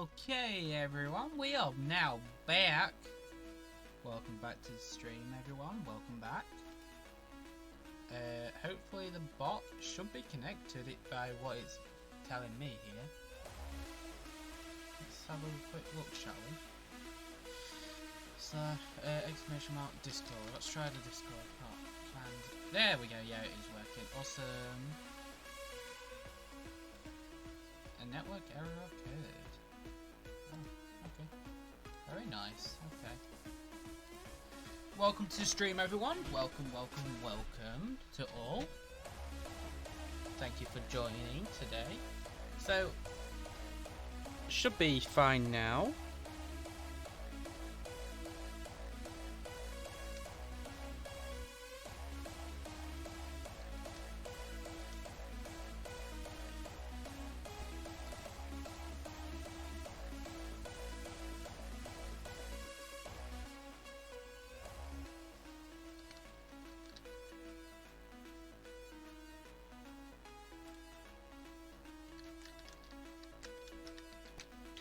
Okay, everyone, we are now back. Welcome back to the stream, everyone. Welcome back. Hopefully the bot should be connected by what it's telling me here. Let's have a quick look, shall we? So, exclamation mark Discord. Let's try the Discord part. And there we go. Yeah, it is working. Awesome. A network error occurred. Oh, okay. Very nice. Okay. Welcome to the stream, everyone. Welcome to all. Thank you for joining today. So, should be fine now.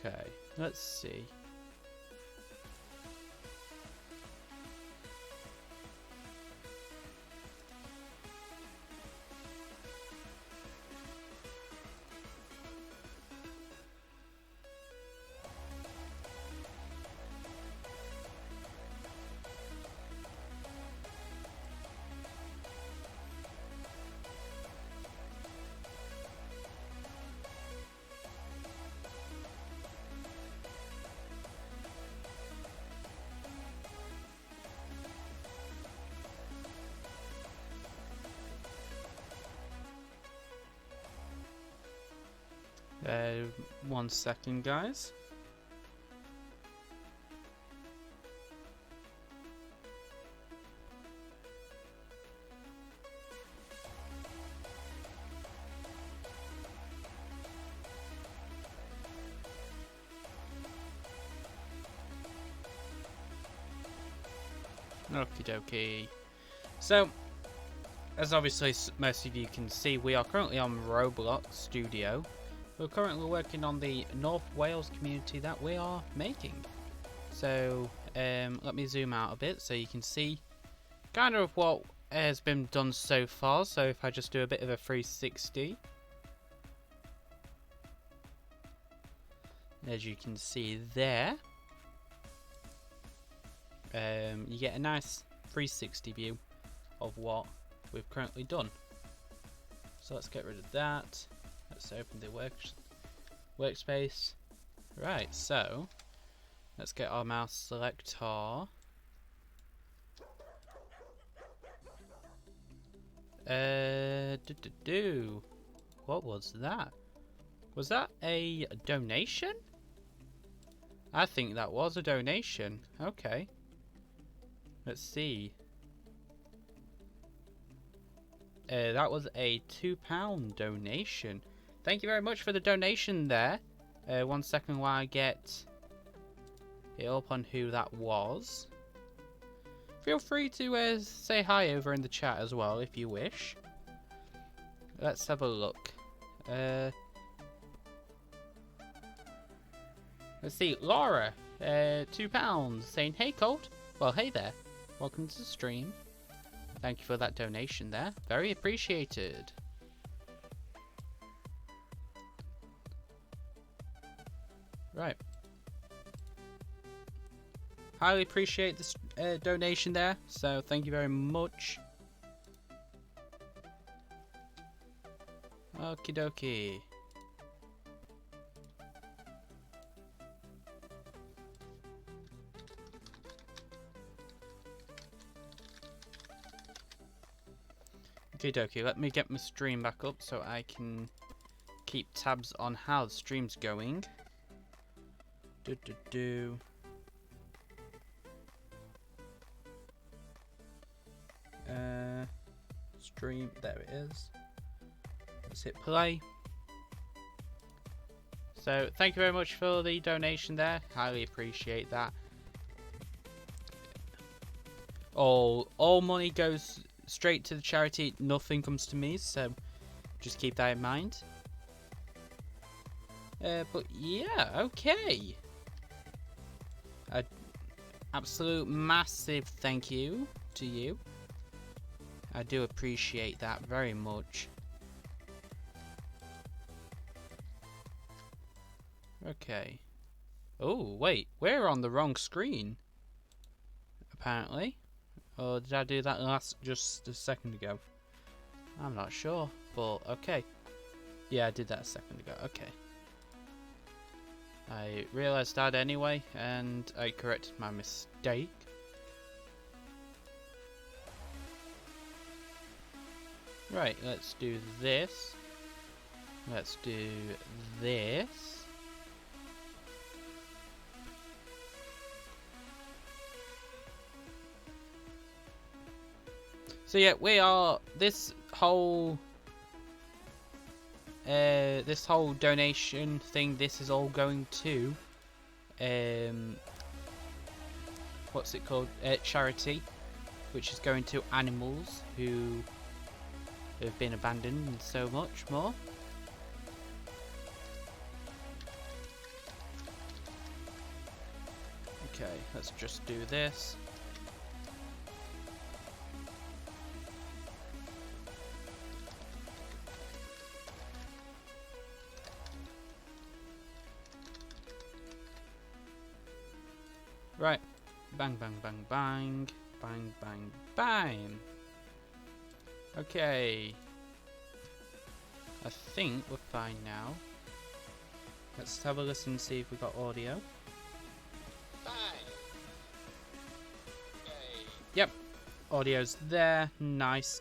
Okay, let's see. One second, guys. Okie dokie. So, as obviously most of you can see, we are currently on Roblox Studio. We're currently working on the North Wales community that we are making. So, let me zoom out a bit so you can see kind of what has been done so far. So if I just do a bit of a 360. As you can see there. You get a nice 360 view of what we've currently done. So let's get rid of that. Let's open the workspace. Right, so let's get our mouse selector. What was that? Was that a donation? I think that was a donation. Okay. Let's see. That was a £2 donation. Thank you very much for the donation there. 1 second while I get it up on who that was. Feel free to say hi over in the chat as well if you wish. Let's have a look. Let's see. Laura, £2 saying, "Hey Colt." Well, hey there. Welcome to the stream. Thank you for that donation there. Very appreciated. Right. Highly appreciate this donation there. So thank you very much. Okie dokie. Okie dokie, let me get my stream back up so I can keep tabs on how the stream's going. Stream, there it is. Let's hit play. So, thank you very much for the donation there. Highly appreciate that. All money goes straight to the charity. Nothing comes to me, so just keep that in mind. But yeah, okay. A absolute massive thank you to you. I do appreciate that very much. Okay. Oh, wait. We're on the wrong screen. Apparently. Or did I do that just a second ago? I'm not sure. But, okay. Yeah, I did that a second ago. Okay. I realised that anyway, and I corrected my mistake. Right, let's do this. Let's do this. So yeah, we are this whole donation thing. This is all going to what's it called? Charity, which is going to animals who have been abandoned and so much more. Okay, let's just do this. Right. Bang, bang, bang, bang. Bang, bang, bang. Okay. I think we're fine now. Let's have a listen and see if we got audio. Fine. Okay. Yep. Audio's there. Nice.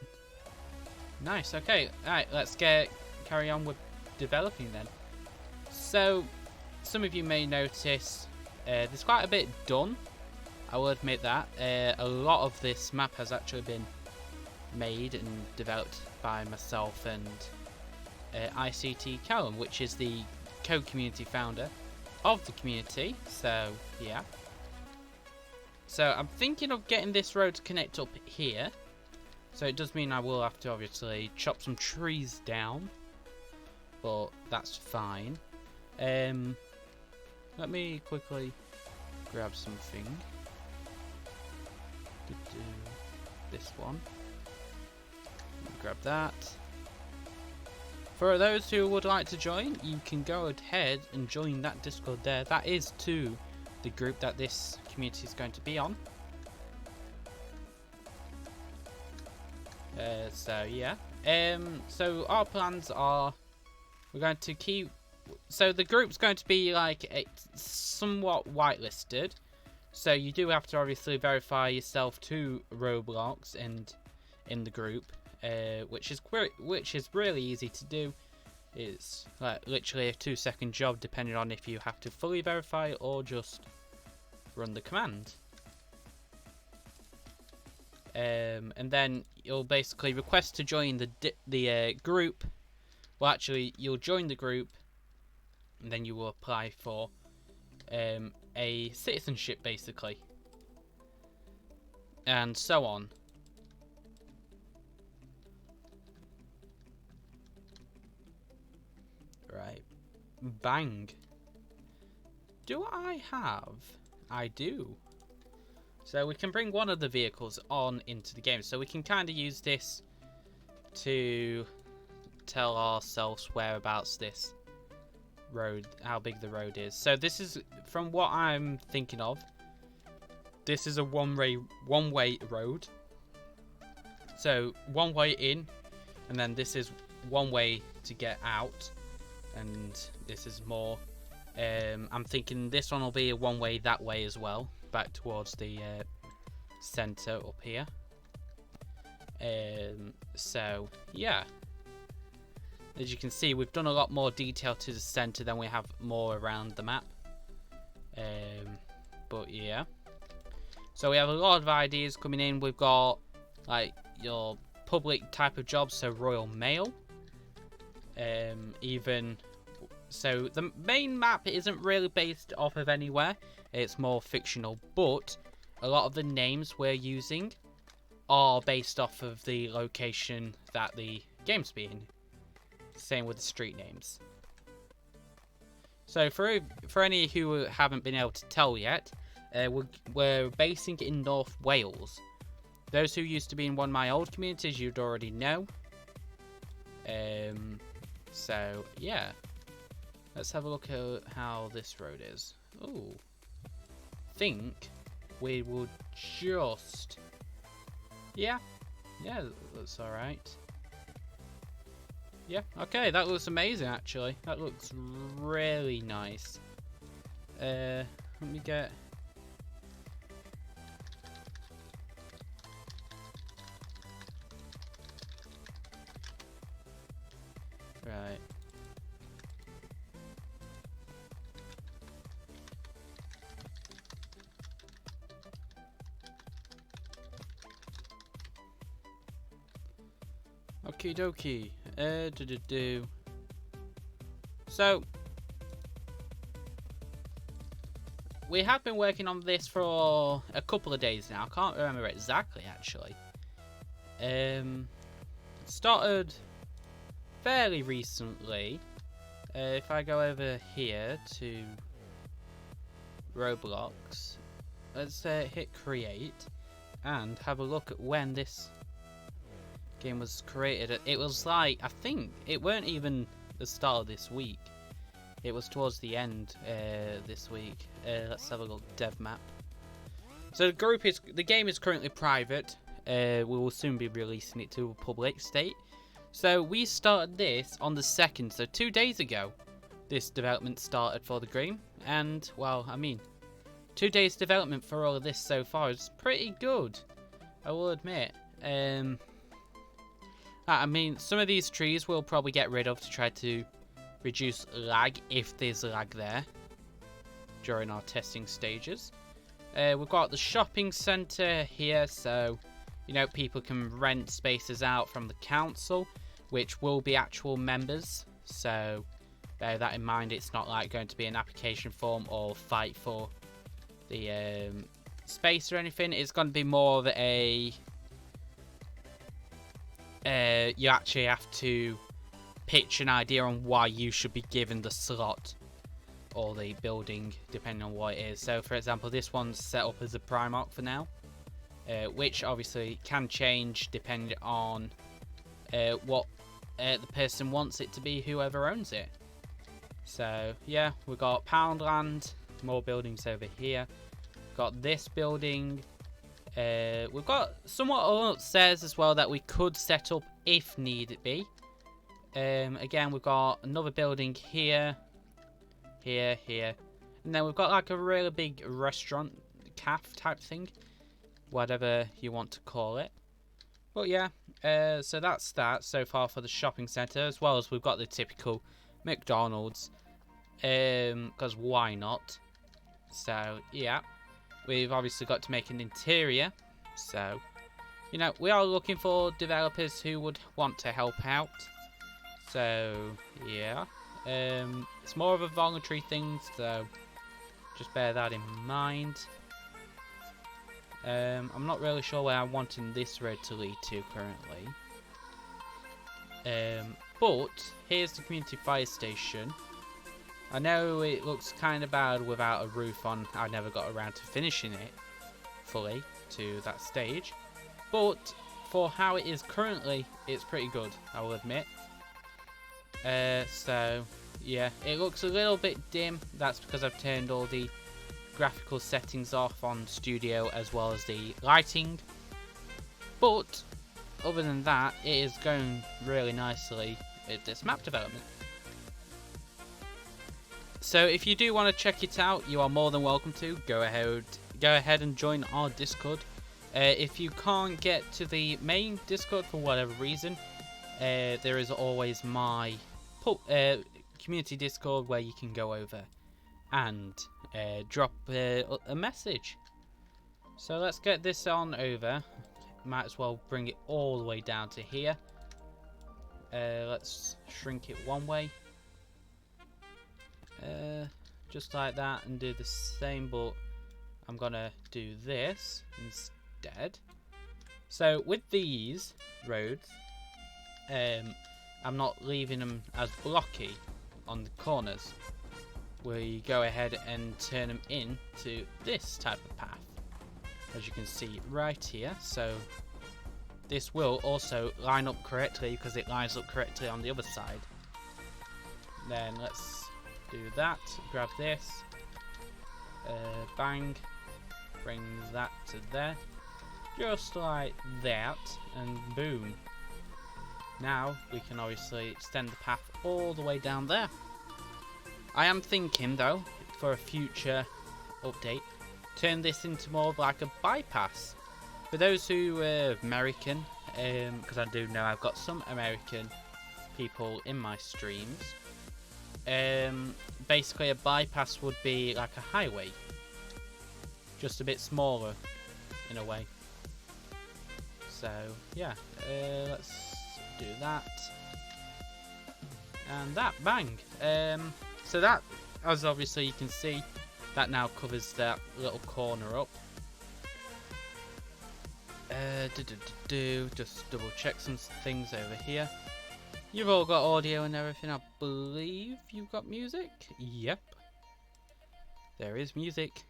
Nice. Okay. Alright, let's carry on with developing then. So, some of you may notice there's quite a bit done. I will admit that. A lot of this map has actually been made and developed by myself and ICT Callum, which is the co-community founder of the community. So, yeah. So, I'm thinking of getting this road to connect up here. So, it does mean I will have to obviously chop some trees down. But that's fine. Let me quickly grab something. This one. Grab that. For those who would like to join, you can go ahead and join that Discord there. That is to the group that this community is going to be on. So yeah. So our plans are we're going to keep. So the group's going to be like somewhat whitelisted. So you do have to obviously verify yourself to Roblox and in the group, which is really easy to do. It's like literally a 2-second job, depending on if you have to fully verify or just run the command. And then you'll basically request to join the group. Well, actually, you'll join the group, and then you will apply for a citizenship, basically, and so on. Right. Bang. Do I have? I do. So we can bring one of the vehicles on into the game. So we can kind of use this to tell ourselves whereabouts this road, how big the road is. So this is, from what I'm thinking of, this is a one-way road. So one way in, and then this is one way to get out, and this is more. I'm thinking this one will be a one-way that way as well, back towards the center up here. So yeah. As you can see, we've done a lot more detail to the center than we have more around the map. But yeah. So we have a lot of ideas coming in. We've got like your public type of jobs, so Royal Mail. So the main map isn't really based off of anywhere. It's more fictional, but a lot of the names we're using are based off of the location that the game's being. Same with the street names. So for any who haven't been able to tell yet, we're basing in North Wales. Those who used to be in one of my old communities, you'd already know. So yeah, let's have a look at how this road is. Ooh, think we will just, yeah, that's all right. Yeah, okay, that looks amazing actually. That looks really nice. Let me get. Right. Okie dokie. So, we have been working on this for a couple of days now. I can't remember exactly, actually. Started fairly recently. If I go over here to Roblox, let's hit create and have a look at when this game was created. It was like, I think it weren't even the start of this week. It was towards the end this week. Let's have a look. Dev map. So the game is currently private. We will soon be releasing it to a public state. So we started this on the 2nd, so 2 days ago. This development started for the game, and well, I mean, 2 days development for all of this so far is pretty good, I will admit. I mean, some of these trees we'll probably get rid of to try to reduce lag if there's lag there during our testing stages. We've got the shopping centre here, so you know, people can rent spaces out from the council, which will be actual members. So bear that in mind. It's not like going to be an application form or fight for the space or anything. It's going to be more of a you actually have to pitch an idea on why you should be given the slot or the building, depending on what it is. So for example, this one's set up as a Primark for now, which obviously can change depending on what the person wants it to be, whoever owns it. So yeah, we've got Poundland, more buildings over here. Got this building. We've got somewhat upstairs as well that we could set up if need be. Again, we've got another building here, here, and then we've got like a really big restaurant, cafe type thing, whatever you want to call it. But yeah, so that's that so far for the shopping centre, as well as we've got the typical McDonald's, because why not? So yeah, we've obviously got to make an interior, so you know, we are looking for developers who would want to help out. So yeah, it's more of a voluntary thing, so just bear that in mind. I'm not really sure where I'm wanting this road to lead to currently. But here's the community fire station. I know it looks kind of bad without a roof on. I never got around to finishing it fully to that stage. But for how it is currently, it's pretty good, I will admit. So yeah, it looks a little bit dim. That's because I've turned all the graphical settings off on Studio as well as the lighting. But other than that, it is going really nicely with this map development. So if you do want to check it out, you are more than welcome to go ahead and join our Discord. If you can't get to the main Discord for whatever reason, there is always my community Discord where you can go over and drop a message. So let's get this on over. Might as well bring it all the way down to here. Let's shrink it one way. Just like that, and do the same, but I'm gonna do this instead. So with these roads, I'm not leaving them as blocky on the corners. we go ahead and turn them into this type of path, as you can see right here. So this will also line up correctly because it lines up correctly on the other side. Then let's do that, grab this, bang, bring that to there, just like that, and boom. Now we can obviously extend the path all the way down there. I am thinking though, for a future update, turn this into more of like a bypass. For those who are American, because I do know I've got some American people in my streams, basically a bypass would be like a highway, just a bit smaller in a way. So yeah, let's do that and that, bang. So that, as obviously you can see, that now covers that little corner up. Just double check some things over here. You've all got audio and everything, I believe. You've got music? Yep. There is music.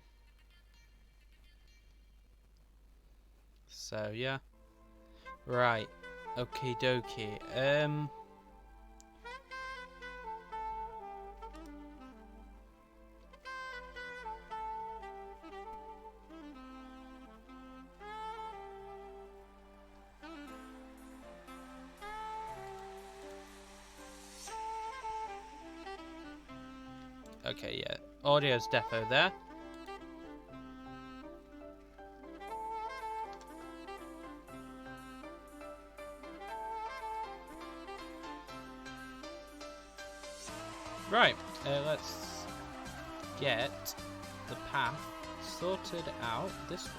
So yeah. Right. Okie dokie. Okay, yeah. Audio's defo there. Right, let's get the path sorted out this way.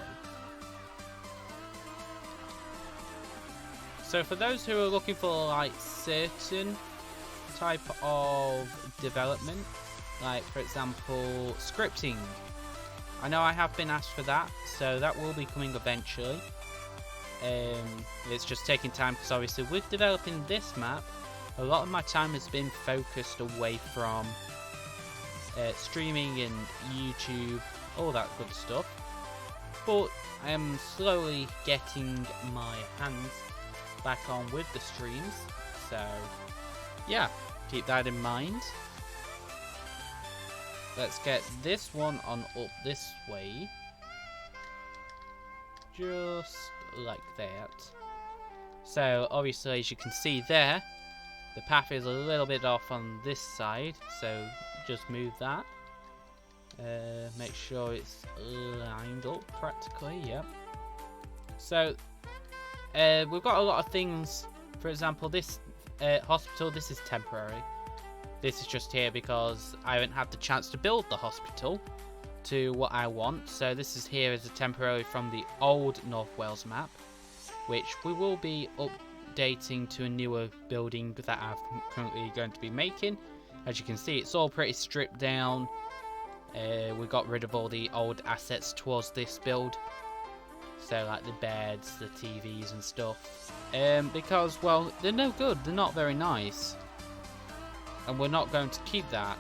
So for those who are looking for like certain type of development, like for example scripting, I know I have been asked for that, so that will be coming eventually. It's just taking time because obviously with developing this map, a lot of my time has been focused away from streaming and YouTube, all that good stuff. But I am slowly getting my hands back on with the streams, so yeah, keep that in mind. Let's get this one on up this way, just like that. So obviously, as you can see there, the path is a little bit off on this side, so just move that. Make sure it's lined up practically, yep. So we've got a lot of things. For example, this hospital, this is temporary. This is just here because I haven't had the chance to build the hospital to what I want. So this is here as a temporary from the old North Wales map, which we will be updating to a newer building that I'm currently going to be making. As you can see, it's all pretty stripped down. We got rid of all the old assets towards this build. So like the beds, the TVs and stuff. Because, well, they're no good. They're not very nice. And we're not going to keep that,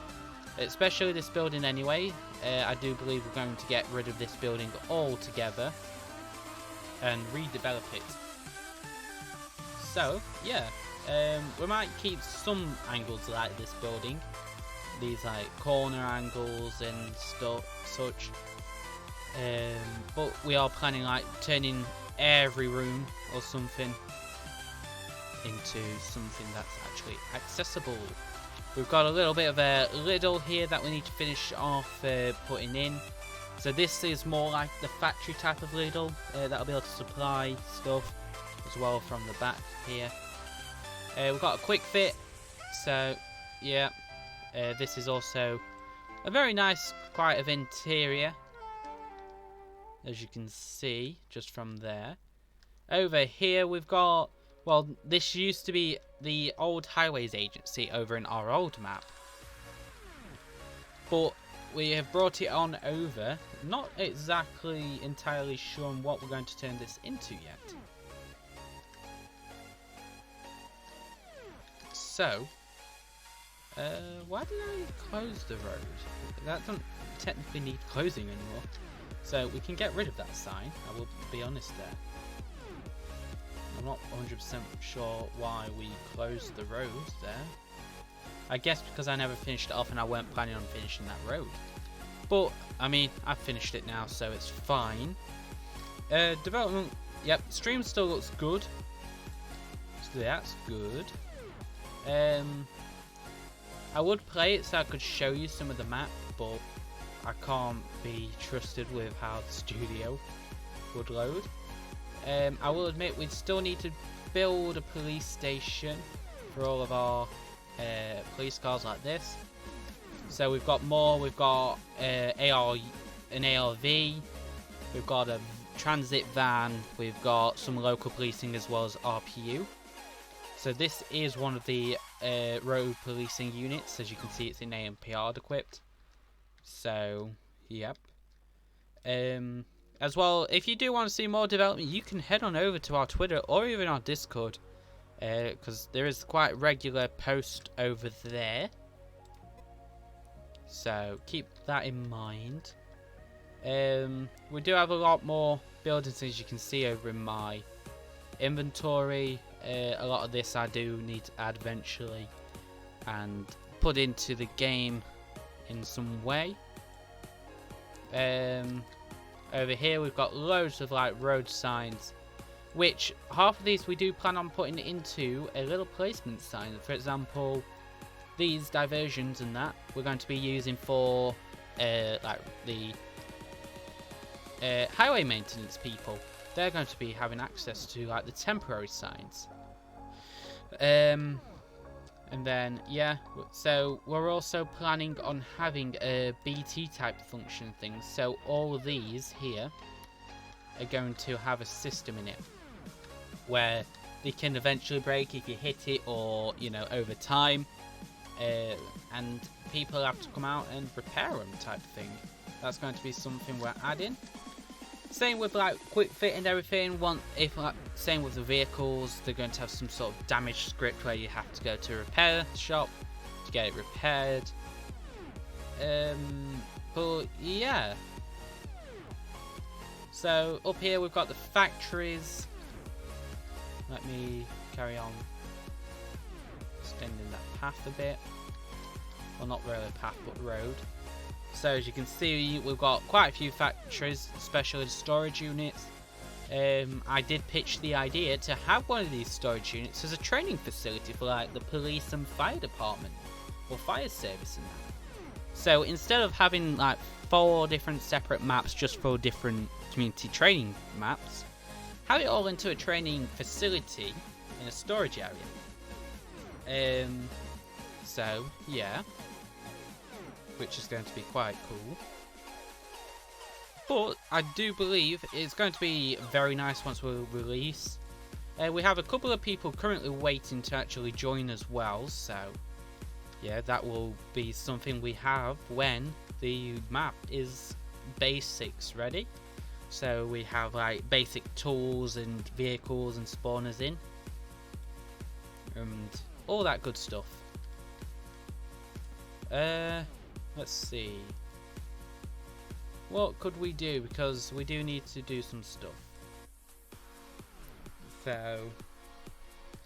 especially this building anyway. I do believe we're going to get rid of this building altogether and redevelop it. So yeah, we might keep some angles like this building, these like corner angles and such. But we are planning like turning every room or something into something that's actually accessible. We've got a little bit of a Lidl here that we need to finish off putting in. So this is more like the factory type of Lidl that'll be able to supply stuff as well from the back here. We've got a quick fit, so yeah, this is also a very nice, quite of interior, as you can see just from there. Over here we've got, well, this used to be the old highways agency over in our old map, but we have brought it on over. Not exactly entirely sure on what we're going to turn this into yet. So Why did I close the road? That doesn't technically need closing anymore. So we can get rid of that sign, I will be honest there. I'm not 100% sure why we closed the road there. I guess because I never finished it off and I weren't planning on finishing that road. But, I mean, I've finished it now, so it's fine. Development, yep, stream still looks good. So that's good. I would play it so I could show you some of the map, but I can't be trusted with how the studio would load. I will admit we still need to build a police station for all of our police cars like this. So we've got more, we've got an ARV, we've got a transit van, we've got some local policing as well as RPU. So this is one of the road policing units. As you can see, it's in AMPR equipped. So, yep. As well, if you do want to see more development, you can head on over to our Twitter or even our Discord, because there is quite regular post over there. So keep that in mind. We do have a lot more buildings, as you can see over in my inventory. A lot of this I do need to add eventually and put into the game in some way. Over here we've got loads of like road signs, which half of these we do plan on putting into a little placement sign. For example, these diversions and that we're going to be using for like the highway maintenance people. They're going to be having access to like the temporary signs. And then yeah, so we're also planning on having a BT type function thing. So all of these here are going to have a system in it where they can eventually break if you hit it, or you know, over time, and people have to come out and repair them type thing. That's going to be something we're adding. Same with like quick fit and everything. Same with the vehicles, they're going to have some sort of damage script where you have to go to a repair shop to get it repaired. But yeah. So up here we've got the factories. Let me carry on extending that path a bit. Well, not really a path, but road. So as you can see, we've got quite a few factories, especially the storage units. I did pitch the idea to have one of these storage units as a training facility for like the police and fire department, or fire service and that. So instead of having like 4 different separate maps just for different community training maps, have it all into a training facility in a storage area. So yeah, which is going to be quite cool. But I do believe it's going to be very nice once we release. We have a couple of people currently waiting to actually join as well, so yeah, that will be something we have when the map is basics ready. So we have like basic tools and vehicles and spawners in, and all that good stuff. Let's see. What could we do? Because we do need to do some stuff. So,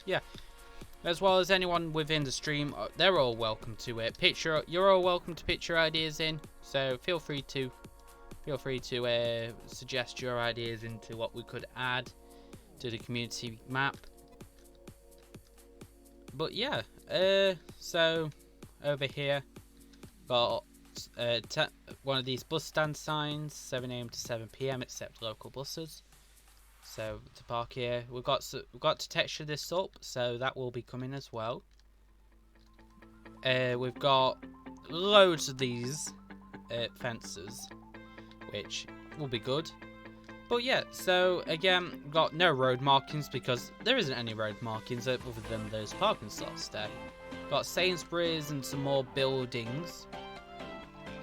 yeah. As well as anyone within the stream, they're all welcome to it. You're all welcome to pitch your ideas in. So feel free to suggest your ideas into what we could add to the community map. But yeah, so over here, got one of these bus stand signs, 7 AM to 7 PM, except local buses. So to park here, we've got to texture this up, so that will be coming as well. We've got loads of these fences, which will be good. But yeah, so again, we've got no road markings because there isn't any road markings other than those parking slots there. Got Sainsbury's and some more buildings.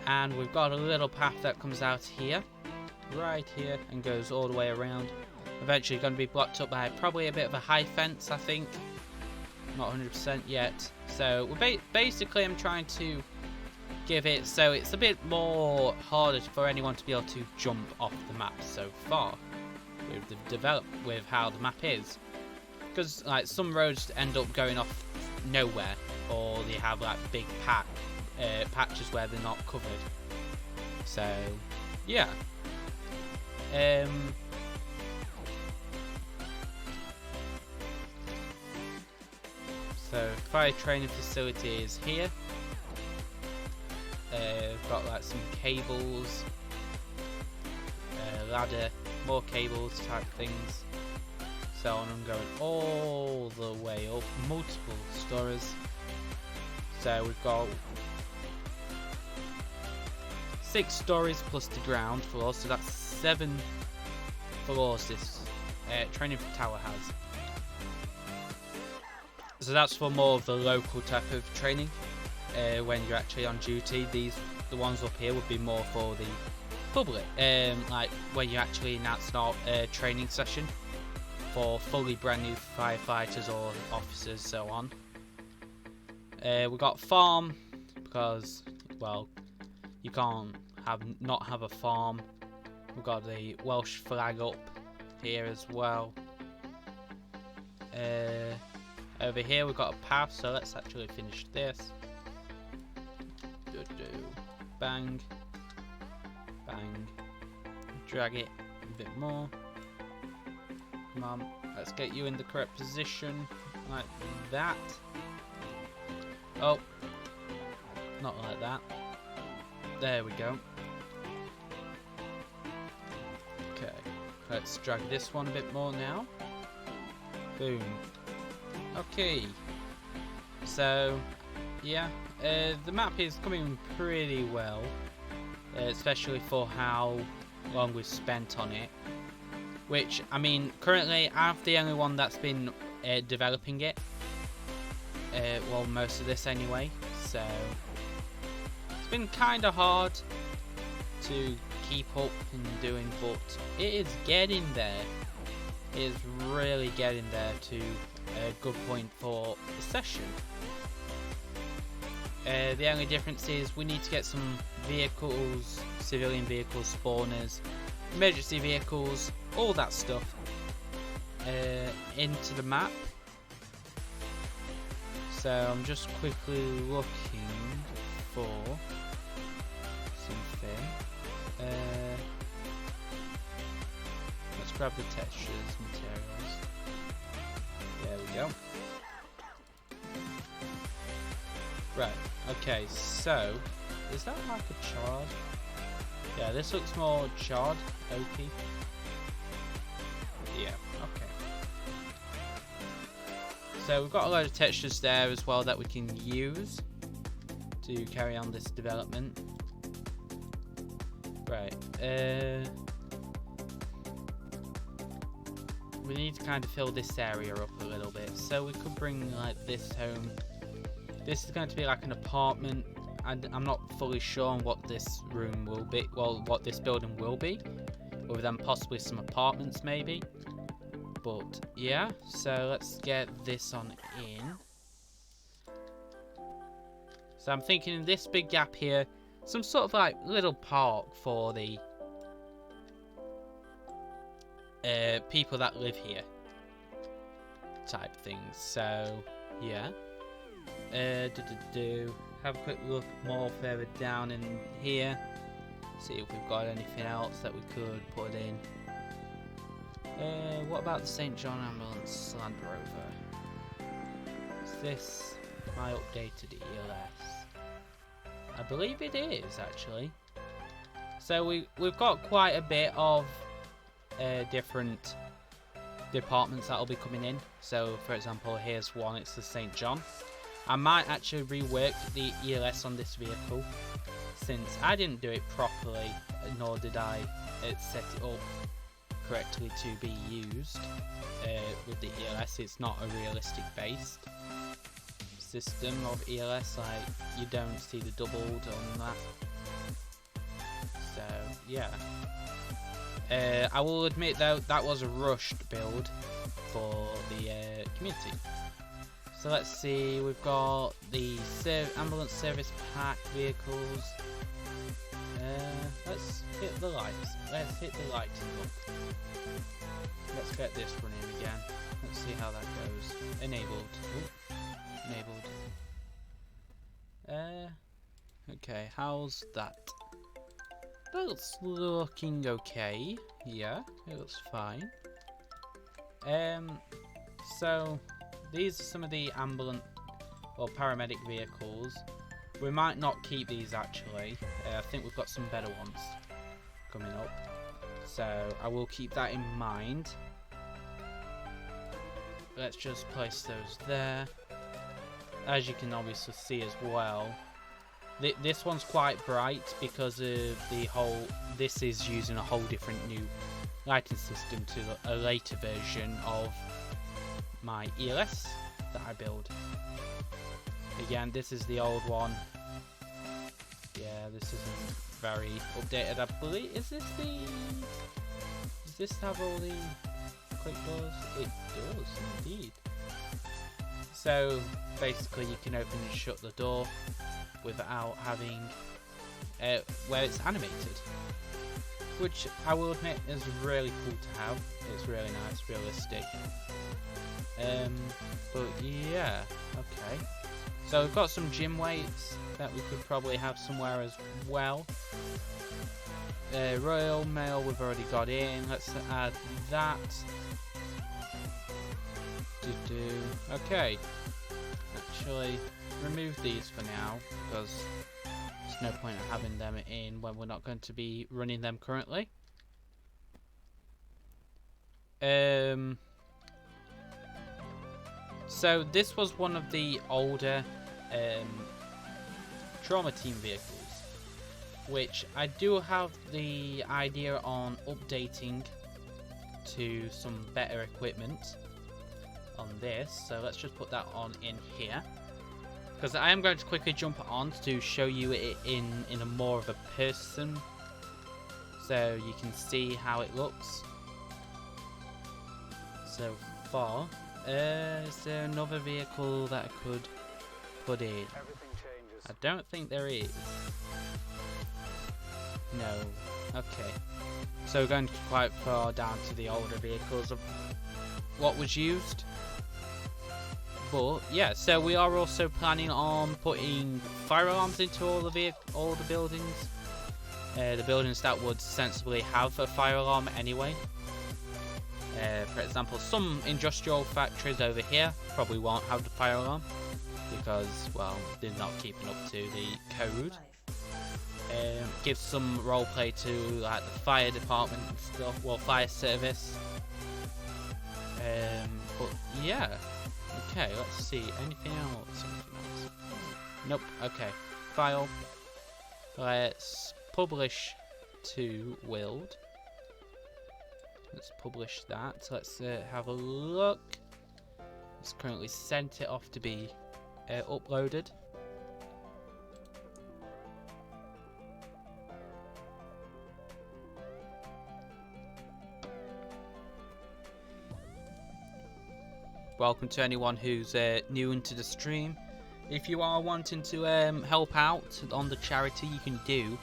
And we've got a little path that comes out here, right here, and goes all the way around. Eventually going to be blocked up by probably a bit of a high fence, I think. not 100% yet. So we're basically I'm trying to give it so it's a bit more harder for anyone to be able to jump off the map so far with the with how the map is, because like some roads end up going off nowhere, or they have like big patches where they're not covered. So yeah. So fire training facility is here. We've got like some cables, ladder, more cables type things. So I'm going all the way up, multiple stories. So we've got 6 stories plus the ground floor, so that's 7 floors this training tower has. So that's for more of the local type of training. When you're actually on duty, the ones up here would be more for the public, like when you're actually announcing a training session for fully brand new firefighters or officers, so on. We got farm because, well, you can't not have a farm. We've got the Welsh flag up here as well. Over here we've got a path, so let's actually finish this. Bang, bang, drag it a bit more. Come on, let's get you in the correct position, like that. Oh, not like that. There we go. Okay, let's drag this one a bit more now. Boom. Okay, so yeah, the map is coming pretty well, especially for how long we've spent on it. Which, I mean, currently I'm the only one that's been developing it. Well, most of this anyway, so it's been kind of hard to keep up and doing, but it is getting there. It is really getting there to a good point for the session. The only difference is we need to get some vehicles, civilian vehicles, spawners, emergency vehicles, all that stuff into the map. So I'm just quickly looking for something. Let's grab the textures, materials. There we go. Right, okay, so is that like a chard? Yeah, this looks more chard, oaky. Yeah, okay. So we've got a load of textures there as well that we can use to carry on this development. Right, we need to kind of fill this area up a little bit, so we could bring like this home. This is going to be like an apartment, and I'm not fully sure on what this room will be, well, what this building will be, other than possibly some apartments maybe. But yeah, so let's get this on in. So I'm thinking in this big gap here, some sort of like little park for the people that live here type things. So yeah. Have a quick look more further down in here. See if we've got anything else that we could put in. What about the St. John Ambulance Land Rover? Is this my updated ELS? I believe it is actually. So we've got quite a bit of different departments that will be coming in. So for example, here's one. It's the St. John. I might actually rework the ELS on this vehicle, since I didn't do it properly, nor did I set it up correctly to be used with the ELS. It's not a realistic based system of ELS, like you don't see the doubled on that. So yeah, I will admit though that was a rushed build for the community. So let's see, we've got the ambulance service pack vehicles. Let's hit the lights. Let's hit the lighting up. Let's get this running again. Let's see how that goes. Enabled. Ooh. Enabled. Okay, how's that? That's looking okay. Yeah, it looks fine. So these are some of the ambulance or paramedic vehicles. We might not keep these actually. I think we've got some better ones coming up. So I will keep that in mind. Let's just place those there. As you can obviously see as well, this one's quite bright because of the whole. This is using a whole different new lighting system to a later version of my ELS that I build. Again, this is the old one. Yeah, this isn't very updated. I believe. Does this have all the quick doors? It does indeed. So basically, you can open and shut the door without having where it's animated, which I will admit is really cool to have. It's really nice, realistic. But yeah, okay. So we've got some gym weights that we could probably have somewhere as well. Royal Mail we've already got in. Let's add that. Okay. Actually, remove these for now because there's no point in having them in when we're not going to be running them currently. So this was one of the older trauma team vehicles, which I do have the idea on updating to some better equipment on this. So let's just put that on in here, because I am going to quickly jump on to show you it in a more of a person, so you can see how it looks so far. Is there another vehicle that I could put in? I don't think there is. No. Okay. So we're going quite far down to the older vehicles of what was used. But yeah, so we are also planning on putting fire alarms into all the buildings. The buildings that would sensibly have a fire alarm anyway. For example, some industrial factories over here probably won't have the fire alarm because, well, they're not keeping up to the code. Give some roleplay to like the fire department and stuff, well, fire service. But yeah, okay, let's see, anything else? Nope. Okay, file. Let's publish to Wild. Let's publish that. Let's have a look. It's currently sent it off to be uploaded. Welcome to anyone who's new into the stream. If you are wanting to help out on the charity, you can do !!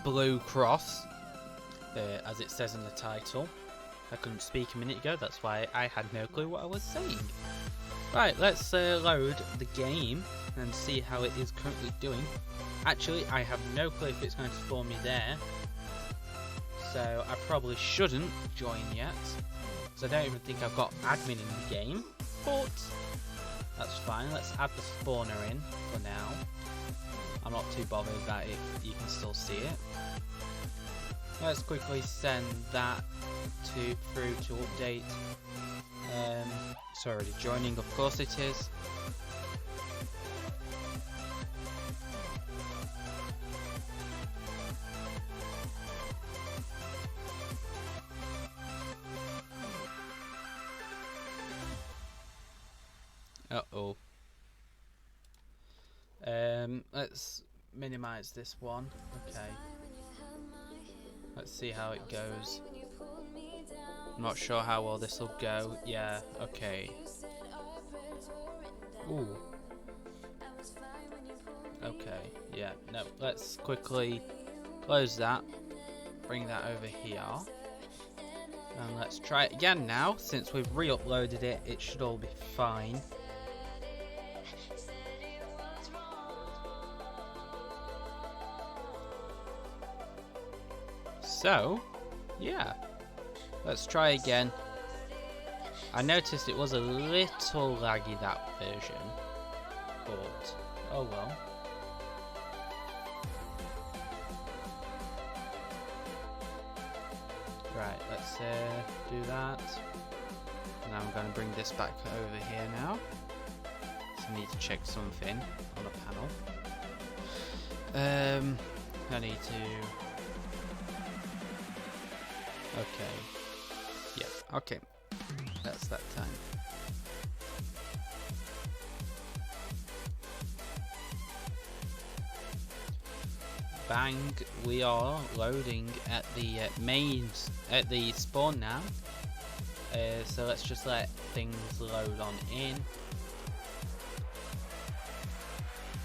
Blue Cross, as it says in the title. I couldn't speak a minute ago, that's why I had no clue what I was saying. Right, let's load the game and see how it is currently doing. Actually, I have no clue if it's going to spawn me there, so I probably shouldn't join yet, because I don't even think I've got admin in the game, but that's fine. Let's add the spawner in for now. I'm not too bothered that you can still see it. Let's quickly send that through to update. It's already joining, of course it is. Uh-oh. Let's minimize this one. Okay. Let's see how it goes. I'm not sure how well this will go. Yeah, okay. Ooh. Okay, yeah, no, let's quickly close that. Bring that over here. And let's try it again now. Since we've re-uploaded it, it should all be fine. So, yeah. Let's try again. I noticed it was a little laggy, that version. But, oh well. Right, let's do that. Now I'm going to bring this back over here now. So I need to check something on the panel. I need to... Okay. Yeah, okay. That's that time. Bang, we are loading at the at the spawn now. So let's just let things load on in.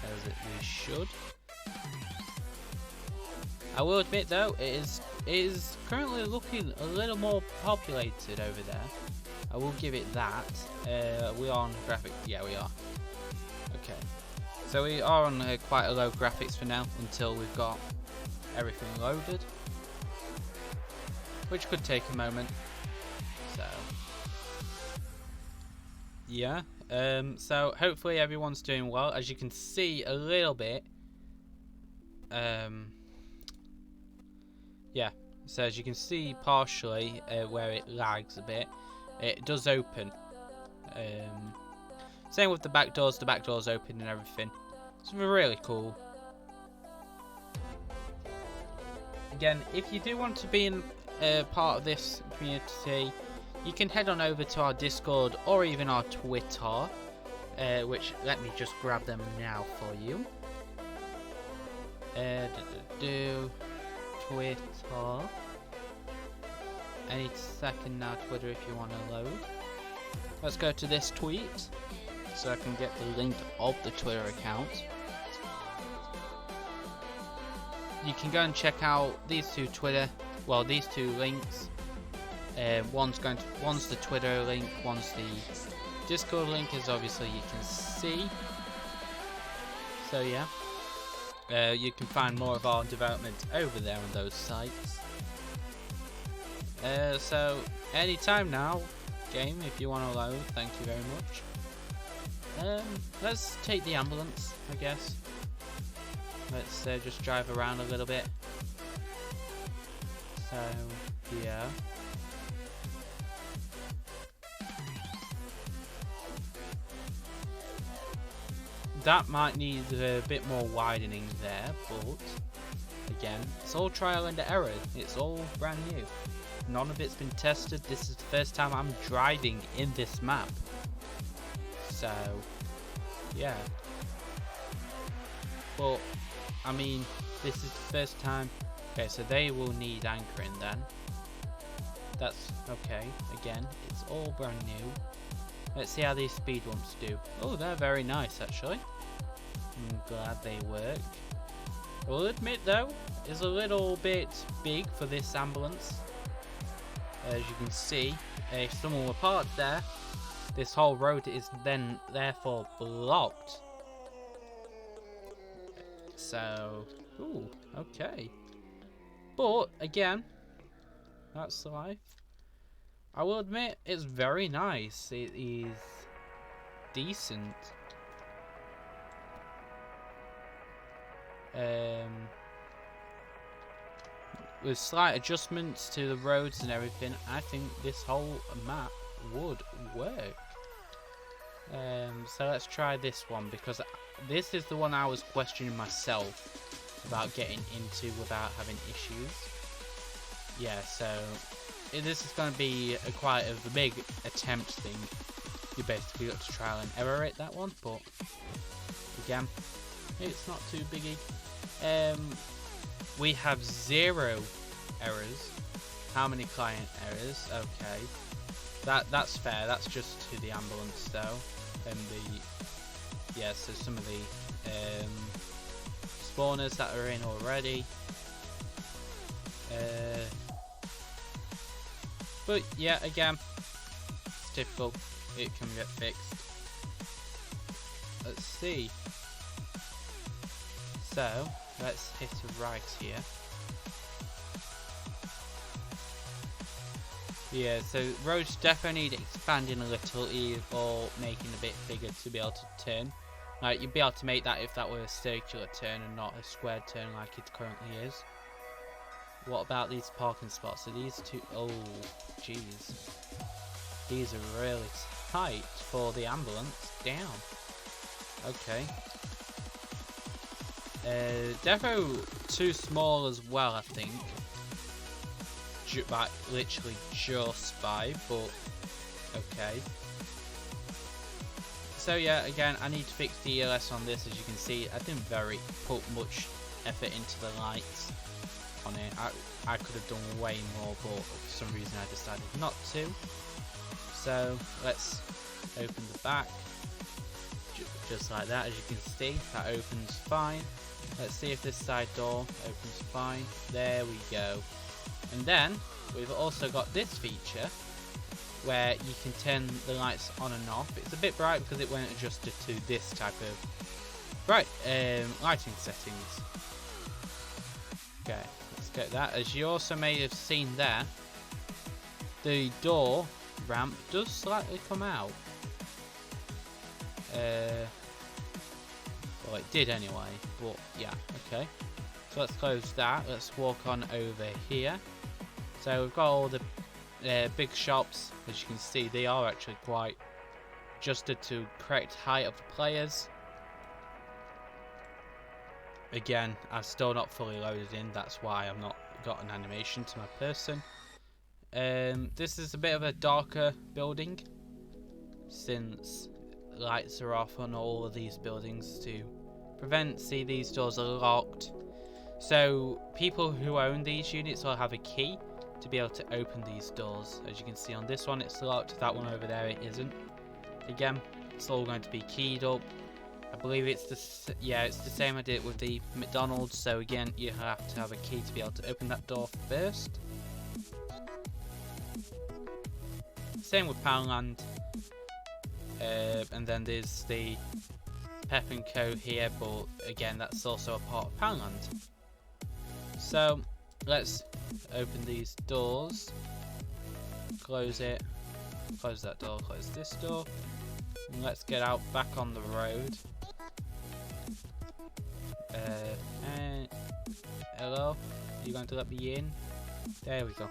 As we should. I will admit though, it is currently looking a little more populated over there. I will give it that. We are on graphic. Yeah, we are. Okay. So we are on quite a low graphics for now until we've got everything loaded, which could take a moment. So yeah, so hopefully everyone's doing well. As you can see a little bit, yeah, so as you can see partially where it lags a bit, it does open. Same with the back doors open and everything. It's really cool. Again, if you do want to be in part of this community, you can head on over to our Discord or even our Twitter, which, let me just grab them now for you. Twitter. Any second now, Twitter, if you want to load. Let's go to this tweet so I can get the link of the Twitter account. You can go and check out these two these two links. One's the Twitter link, one's the Discord link, as obviously you can see. So yeah, you can find more of our development over there on those sites. So anytime now, game, if you want to load, thank you very much. Let's take the ambulance, I guess. Let's just drive around a little bit. So yeah. That might need a bit more widening there, but again, it's all trial and error. It's all brand new. None of it's been tested. This is the first time I'm driving in this map. So yeah. But I mean, this is the first time. Okay, so they will need anchoring then. That's okay. Again, it's all brand new. Let's see how these speed bumps do. Oh, they're very nice actually. I'm glad they work. I will admit though, it's a little bit big for this ambulance. As you can see, if someone were parked there, this whole road is then therefore blocked. So, ooh, okay. But again, that's life. I will admit, it's very nice. It is decent. With slight adjustments to the roads and everything, I think this whole map would work. So let's try this one, because this is the one I was questioning myself about getting into without having issues. Yeah, so this is going to be quite a big attempt thing. You basically got to trial and error it, that one, but again, it's not too biggie. We have 0 errors. How many client errors? Okay. That's fair. That's just to the ambulance though. And the so some of the spawners that are in already. But yeah, again, it's typical. It can get fixed. Let's see. So let's hit a right here. Yeah, so roads definitely need expanding a little or making a bit bigger to be able to turn. Like, you'd be able to make that if that were a circular turn and not a square turn like it currently is. What about these parking spots? Are these two? Oh, jeez. These are really tight for the ambulance. Damn. Okay. Defo too small as well, I think. Like, literally just by, but okay. So yeah, again, I need to fix the ELS on this. As you can see, I didn't put much effort into the lights on it. I could have done way more, but for some reason I decided not to. So let's open the back, just like that. As you can see, that opens fine. Let's see if this side door opens fine. There we go. And then we've also got this feature where you can turn the lights on and off. It's a bit bright because it weren't adjusted to this type of lighting settings. Okay, let's get that. As you also may have seen there, the door ramp does slightly come out. Well, it did anyway, but yeah, okay. So let's close that. Let's walk on over here. So we've got all the big shops. As you can see, they are actually quite adjusted to correct height of the players. Again, I'm still not fully loaded in. That's why I've not got an animation to my person. This is a bit of a darker building, since lights are off on all of these buildings to prevent. See, these doors are locked. So people who own these units will have a key to be able to open these doors. As you can see on this one, it's locked. That one over there, it isn't. Again, it's all going to be keyed up. I believe it's the same I did with the McDonald's. So again, you have to have a key to be able to open that door first. Same with Poundland. And then there's the Pep & Co here, but again, that's also a part of Poundland. So let's open these doors, close it, close that door, close this door, and let's get out back on the road. Hello, are you going to let me in? There we go.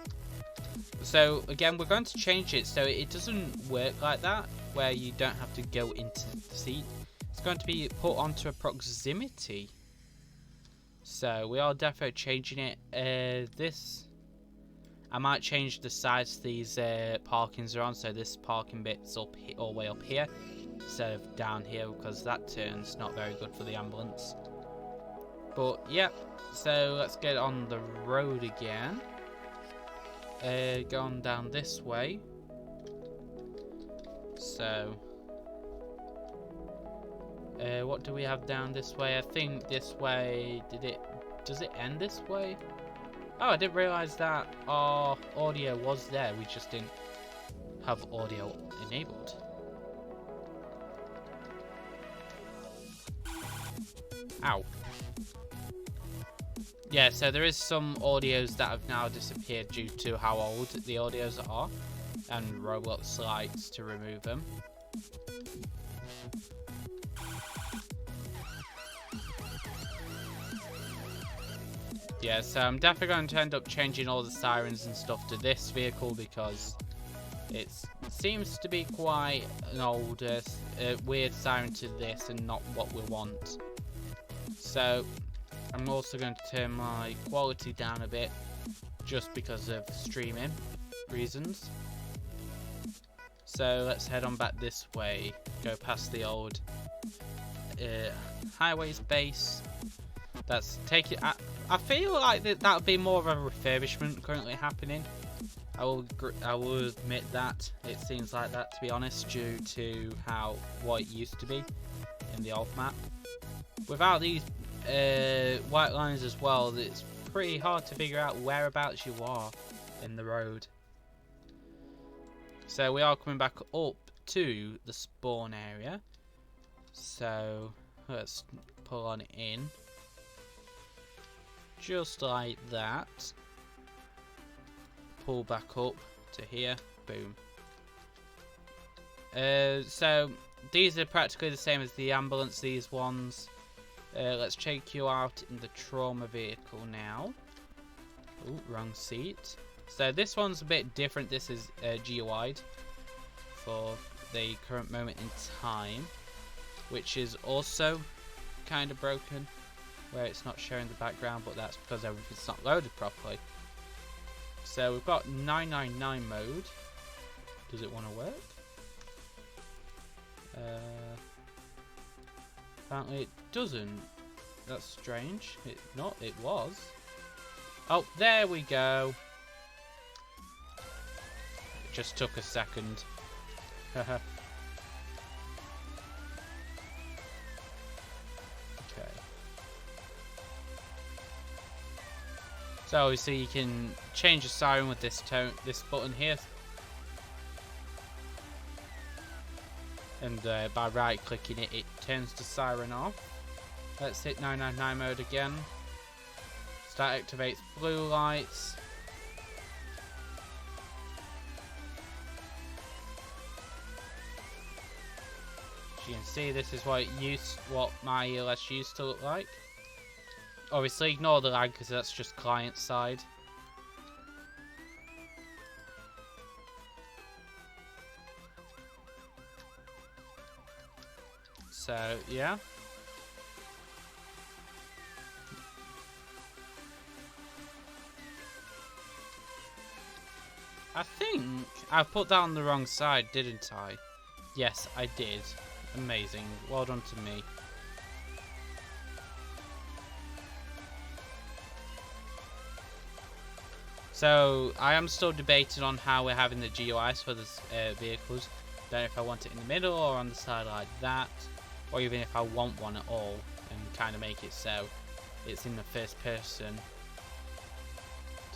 So again, we're going to change it so it doesn't work like that, where you don't have to go into the seat. It's going to be put onto a proximity. So we are definitely changing it. I might change the size these parkings are on. So this parking bit's up all the way up here instead of down here, because that turn's not very good for the ambulance. But yeah, so let's get on the road again. Going down this way. So what do we have down this way? I think this way, does it end this way? Oh, I didn't realise that our audio was there. We just didn't have audio enabled. Ow. Yeah, so there is some audios that have now disappeared due to how old the audios are, and Roblox likes to remove them. Yeah, so I'm definitely going to end up changing all the sirens and stuff to this vehicle, because it seems to be quite an older, weird siren to this and not what we want. So I'm also going to turn my quality down a bit, just because of streaming reasons. So let's head on back this way, go past the old highways base. That's take it. I feel like that would be more of a refurbishment currently happening, I will admit that it seems like that, to be honest, due to what it used to be in the old map. Without these white lines as well, it's pretty hard to figure out whereabouts you are in the road. So we are coming back up to the spawn area. So let's pull on in. Just like that. Pull back up to here. Boom. So these are practically the same as the ambulance, these ones. Let's check you out in the trauma vehicle now. Ooh, wrong seat. So this one's a bit different. This is GUI'd for the current moment in time, which is also kind of broken, where it's not showing the background, but that's because everything's not loaded properly. So we've got 999 mode. Does it want to work? Apparently it doesn't. That's strange. It was. Oh, there we go. It just took a second. Okay. So obviously you can change the siren with this button here. And by right clicking it, it turns the siren off. Let's hit 999 mode again. That activates blue lights. As you can see, this is what my ELS used to look like. Obviously, ignore the lag because that's just client side. So, yeah. I think I put that on the wrong side, didn't I? Yes, I did. Amazing. Well done to me. So, I am still debating on how we're having the GUIs for the vehicles. Don't know if I want it in the middle or on the side like that. Or even if I want one at all. And kind of make it so it's in the first person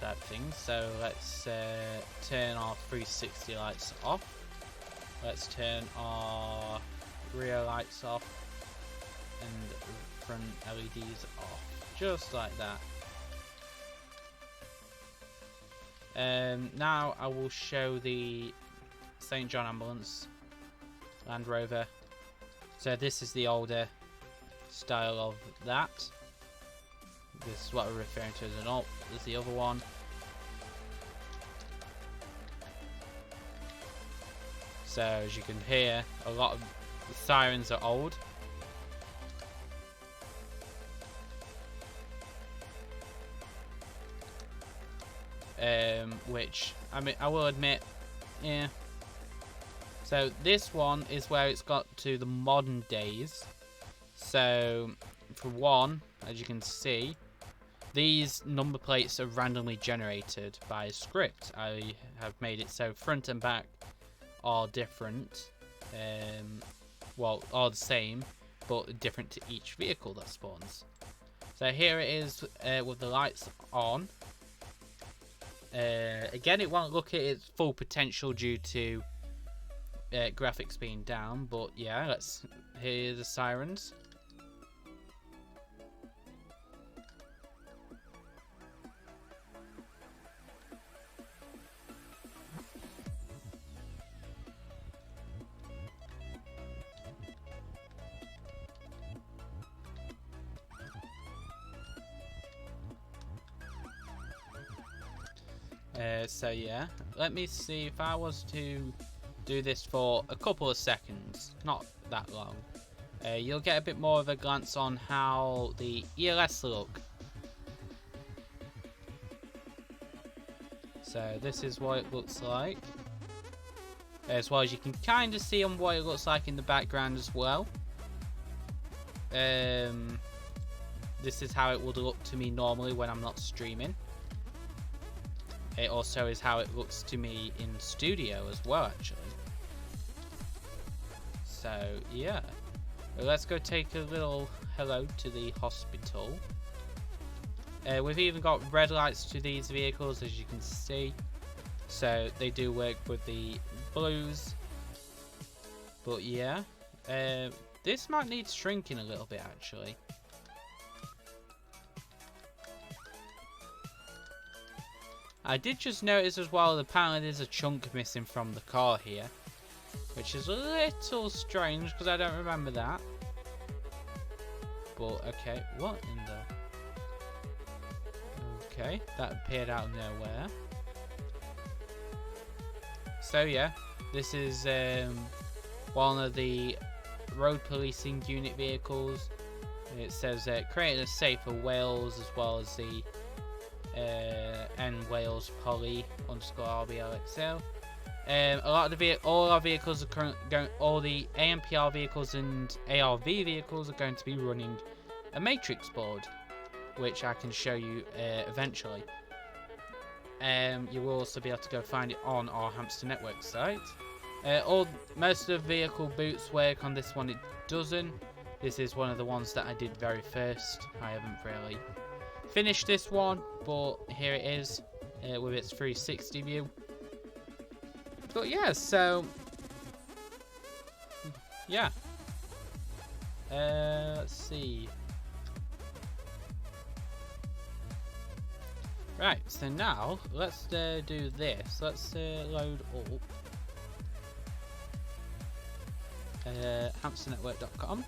type thing. So let's turn our 360 lights off. Let's turn our rear lights off and front LEDs off, just like that. Now I will show the St. John ambulance Land Rover. So this is the older style of that. This is what we're referring to as an alt. There's the other one. So as you can hear, a lot of the sirens are old. Which, I mean, I will admit, yeah. So this one is where it's got to the modern days. So for one, as you can see, these number plates are randomly generated by a script. I have made it so front and back are different. Well, are the same, but different to each vehicle that spawns. So here it is with the lights on. Again, it won't look at its full potential due to graphics being down, but yeah, let's hear the sirens. So yeah, let me see if I was to do this for a couple of seconds, not that long. You'll get a bit more of a glance on how the ELS look. So this is what it looks like. As well as you can kind of see on what it looks like in the background as well. This is how it would look to me normally when I'm not streaming. it also is how it looks to me in studio as well, actually. So yeah, let's go take a little hello to the hospital. We've even got red lights to these vehicles, as you can see, so they do work with the blues. But yeah, this might need shrinking a little bit, actually. I did just notice as well, apparently there's a chunk missing from the car here, which is a little strange because I don't remember that. But okay, what in the... Okay, that appeared out of nowhere. So yeah, this is one of the road policing unit vehicles. It says creating a safer Wales, as well as the N Wales Poly _ RBLXL. A lot of all our vehicles are all the AMPR vehicles and ARV vehicles are going to be running a matrix board, which I can show you eventually. You will also be able to go find it on our Hamster Network site. Most of the vehicle boots work. On this one it doesn't. This is one of the ones that I did very first. I haven't really finished this one, but here it is with its 360 view. But yeah, so yeah, let's see. Right, so now let's do this. Let's load up hamsternetwork.com.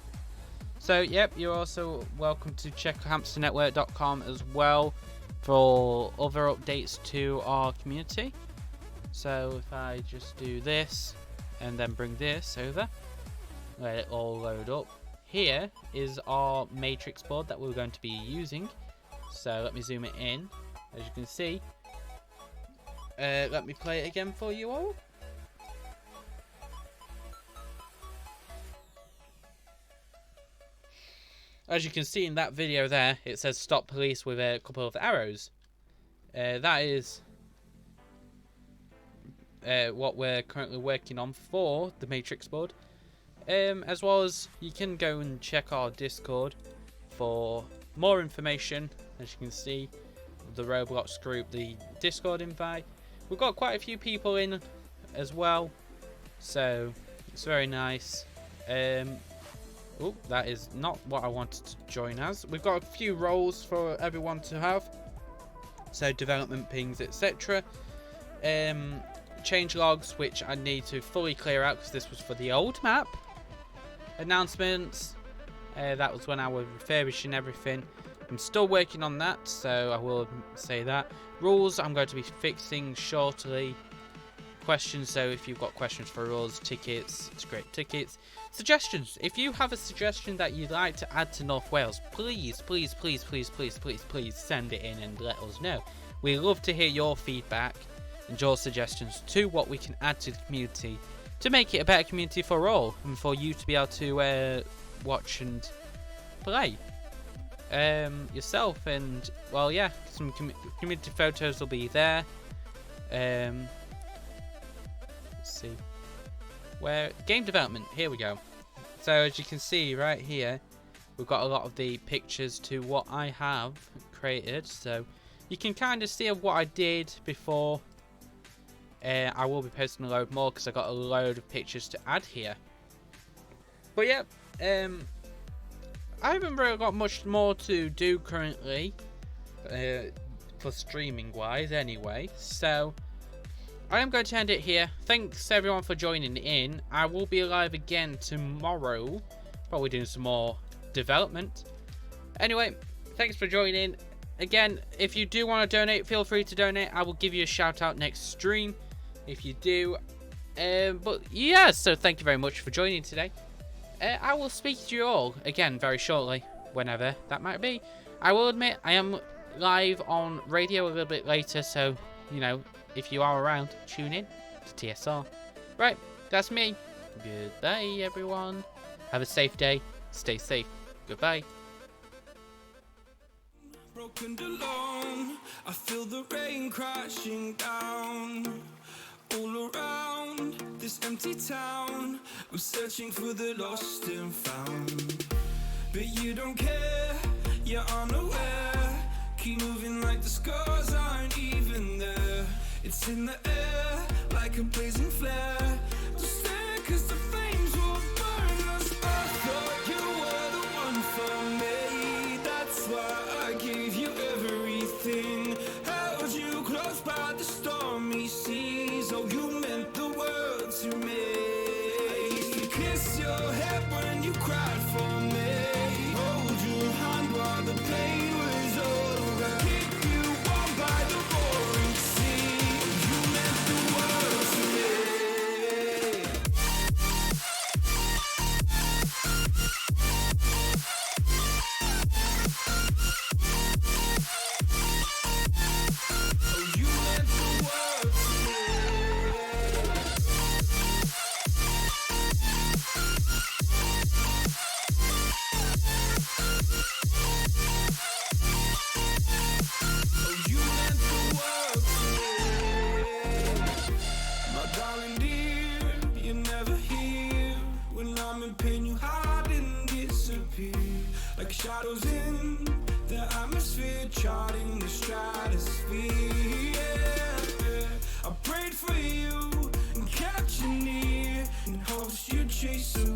So yep, you're also welcome to check hamsternetwork.com as well for other updates to our community. So if I just do this and then bring this over, let it all load up. Here is our matrix board that we're going to be using. So let me zoom it in. As you can see, let me play it again for you all. As you can see in that video there, it says stop police with a couple of arrows. That is what we're currently working on for the matrix board. As well as you can go and check our Discord for more information. As you can see, the Roblox group, the Discord invite. We've got quite a few people in as well, so it's very nice. Oh, that is not what I wanted to join as. We've got a few roles for everyone to have, so development pings, etc. Change logs, which I need to fully clear out because this was for the old map. Announcements, that was when I was refurbishing everything. I'm still working on that, so I will say that. Rules, I'm going to be fixing shortly. Questions, so if you've got questions for rules, tickets, scrape tickets. Suggestions, if you have a suggestion that you'd like to add to North Wales, please send it in and let us know. We love to hear your feedback and your suggestions to what we can add to the community to make it a better community for all, and for you to be able to watch and play yourself. And well, yeah, some community photos will be there. Let's see, where game development, here we go. So as you can see right here, we've got a lot of the pictures to what I have created, so you can kind of see what I did before. I will be posting a load more because I got a load of pictures to add here. But yeah, I haven't really got much more to do currently, for streaming wise anyway, so I am going to end it here. Thanks everyone for joining in. I will be live again tomorrow, probably doing some more development. Anyway, thanks for joining. Again, if you do want to donate, feel free to donate. I will give you a shout out next stream if you do. But yeah, so thank you very much for joining today. I will speak to you all again very shortly, whenever that might be. I will admit I am live on radio a little bit later, so you know, if you are around, tune in to TSR. Right, that's me. Goodbye everyone. Have a safe day. Stay safe. Goodbye. Broken alone, I feel the rain crashing down. All around this empty town, I'm searching for the lost and found. But you don't care, you're unaware. Keep moving like the scars aren't even there. It's in the air, like a blazing flare. Don't stare, cause the flames will burn us. I thought you were the one for me. That's why I gave you everything. Held you close by the stormy seas. Oh, you meant the world to me. I used to kiss your head when you cried for me. Hold your hand while the pain was over. Keep you warm by the roaring sea. You meant the world to me. Oh, you meant the world to me. Oh, you meant the world to me. My darling dear, you're never here. When I'm in pain, you hide and disappear. Like shadows in the atmosphere, charting the stratosphere. Yeah. I prayed for you and kept you near in hopes you'd chase away